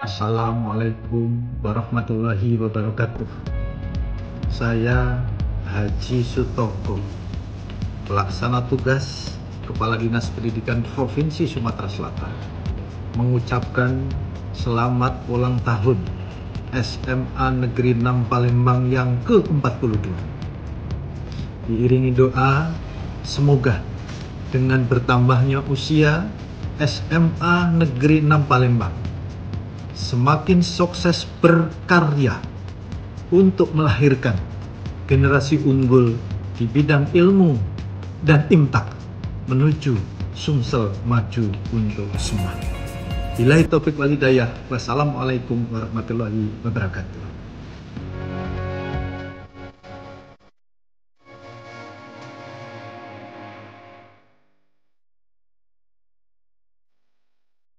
Assalamualaikum warahmatullahi wabarakatuh. Saya Haji Sutoko, pelaksana tugas Kepala Dinas Pendidikan Provinsi Sumatera Selatan, mengucapkan selamat ulang tahun SMA Negeri 6 Palembang yang ke-42. Diiringi doa, semoga dengan bertambahnya usia SMA Negeri 6 Palembang semakin sukses berkarya untuk melahirkan generasi unggul di bidang ilmu dan imtak menuju Sumsel maju untuk semua. Billahi taufik wal hidayah. Wassalamualaikum warahmatullahi wabarakatuh.